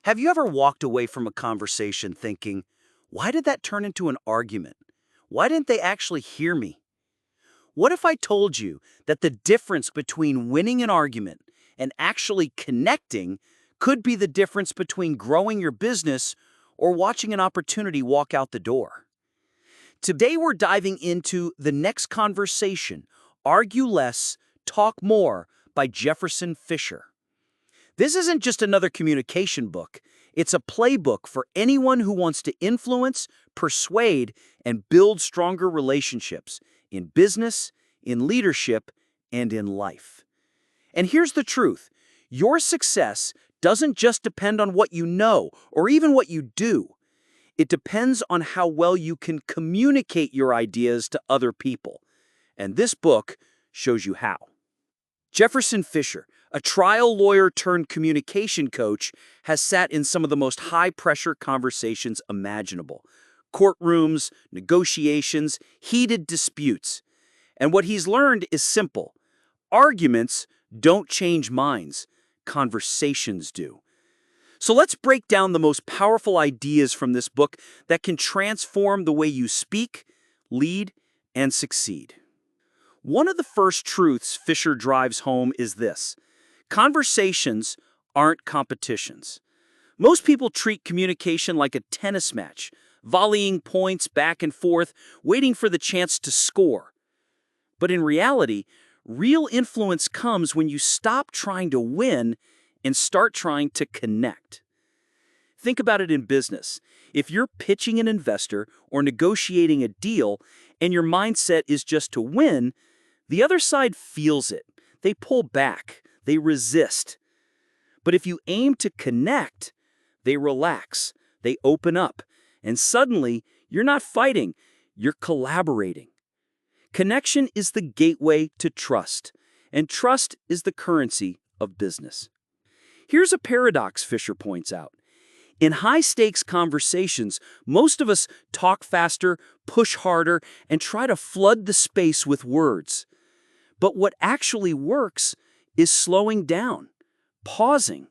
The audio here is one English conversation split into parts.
Have you ever walked away from a conversation thinking, why did that turn into an argument? Why didn't they actually hear me? What if I told you that the difference between winning an argument and actually connecting could be the difference between growing your business or watching an opportunity walk out the door? Today we're diving into The Next Conversation, Argue Less, Talk More by Jefferson Fisher. This isn't just another communication book. It's a playbook for anyone who wants to influence, persuade, and build stronger relationships in business, in leadership, and in life. And here's the truth. Your success doesn't just depend on what you know or even what you do. It depends on how well you can communicate your ideas to other people. And this book shows you how. Jefferson Fisher, a trial lawyer turned communication coach, has sat in some of the most high-pressure conversations imaginable. Courtrooms, negotiations, heated disputes. And what he's learned is simple. Arguments don't change minds. Conversations do. So let's break down the most powerful ideas from this book that can transform the way you speak, lead, and succeed. One of the first truths Fisher drives home is this. Conversations aren't competitions. Most people treat communication like a tennis match, volleying points back and forth, waiting for the chance to score. But in reality, real influence comes when you stop trying to win and start trying to connect. Think about it in business. If you're pitching an investor or negotiating a deal and your mindset is just to win, the other side feels it. They pull back. They resist. But if you aim to connect, they relax. They open up. And suddenly, you're not fighting. You're collaborating. Connection is the gateway to trust. And trust is the currency of business. Here's a paradox Fisher points out. In high-stakes conversations, most of us talk faster, push harder, and try to flood the space with words. But what actually works is slowing down, pausing,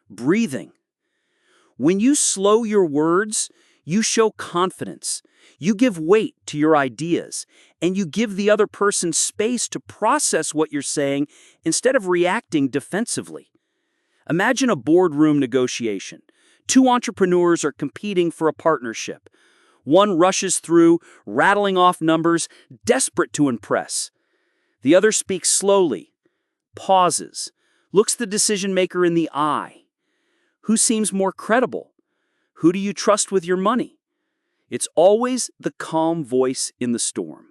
breathing. When you slow your words, you show confidence. You give weight to your ideas, and you give the other person space to process what you're saying instead of reacting defensively. Imagine a boardroom negotiation. Two entrepreneurs are competing for a partnership. One rushes through, rattling off numbers, desperate to impress. The other speaks slowly, pauses, looks the decision maker in the eye. Who seems more credible? Who do you trust with your money? It's always the calm voice in the storm.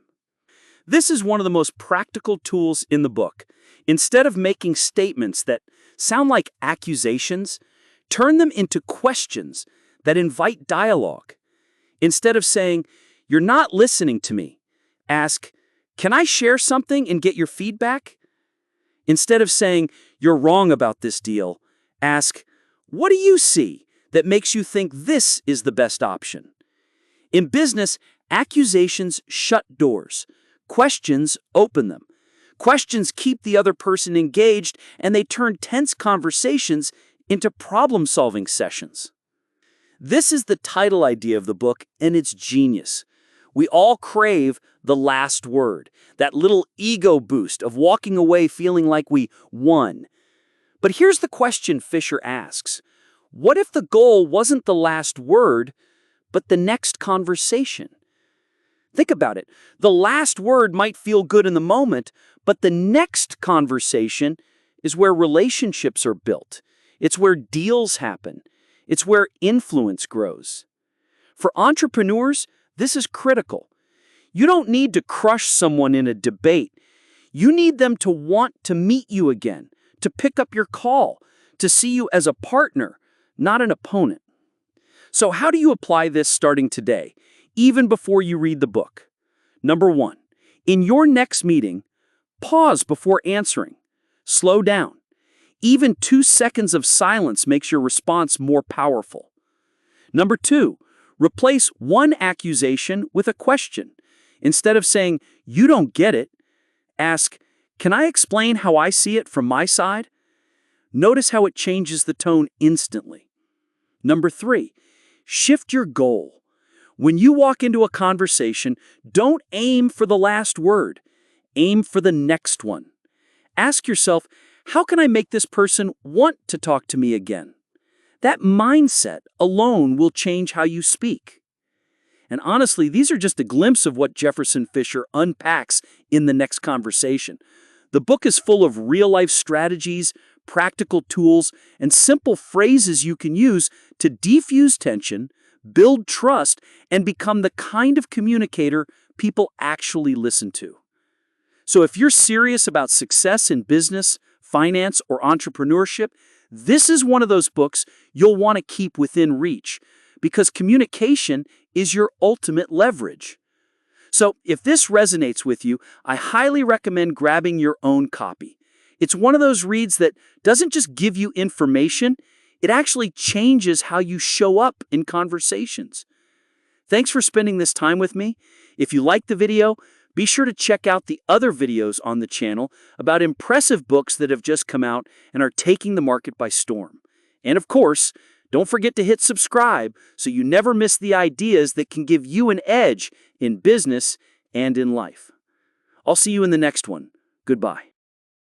This is one of the most practical tools in the book. Instead of making statements that sound like accusations, turn them into questions that invite dialogue. Instead of saying, "You're not listening to me," ask, "Can I share something and get your feedback?" Instead of saying, "You're wrong about this deal," ask, "What do you see that makes you think this is the best option?" In business, accusations shut doors. Questions open them. Questions keep the other person engaged, and they turn tense conversations into problem-solving sessions. This is the title idea of the book, and it's genius. We all crave the last word, that little ego boost of walking away feeling like we won. But here's the question Fisher asks. What if the goal wasn't the last word, but the next conversation? Think about it. The last word might feel good in the moment, but the next conversation is where relationships are built. It's where deals happen. It's where influence grows. For entrepreneurs, this is critical. You don't need to crush someone in a debate. You need them to want to meet you again, to pick up your call, to see you as a partner, not an opponent. So how do you apply this starting today, even before you read the book? Number 1, in your next meeting, pause before answering. Slow down. Even 2 seconds of silence makes your response more powerful. Number 2, replace one accusation with a question. Instead of saying, "You don't get it," ask, "Can I explain how I see it from my side?" Notice how it changes the tone instantly. Number 3, shift your goal. When you walk into a conversation, don't aim for the last word. Aim for the next one. Ask yourself, how can I make this person want to talk to me again? That mindset alone will change how you speak. And honestly, these are just a glimpse of what Jefferson Fisher unpacks in the next conversation. The book is full of real-life strategies, practical tools, and simple phrases you can use to defuse tension, build trust, and become the kind of communicator people actually listen to. So if you're serious about success in business, finance, or entrepreneurship, this is one of those books you'll want to keep within reach, because communication is your ultimate leverage. So if this resonates with you, I highly recommend grabbing your own copy. It's one of those reads that doesn't just give you information, it actually changes how you show up in conversations. Thanks for spending this time with me. If you liked the video, be sure to check out the other videos on the channel about impressive books that have just come out and are taking the market by storm. And of course, don't forget to hit subscribe so you never miss the ideas that can give you an edge in business and in life. I'll see you in the next one. Goodbye.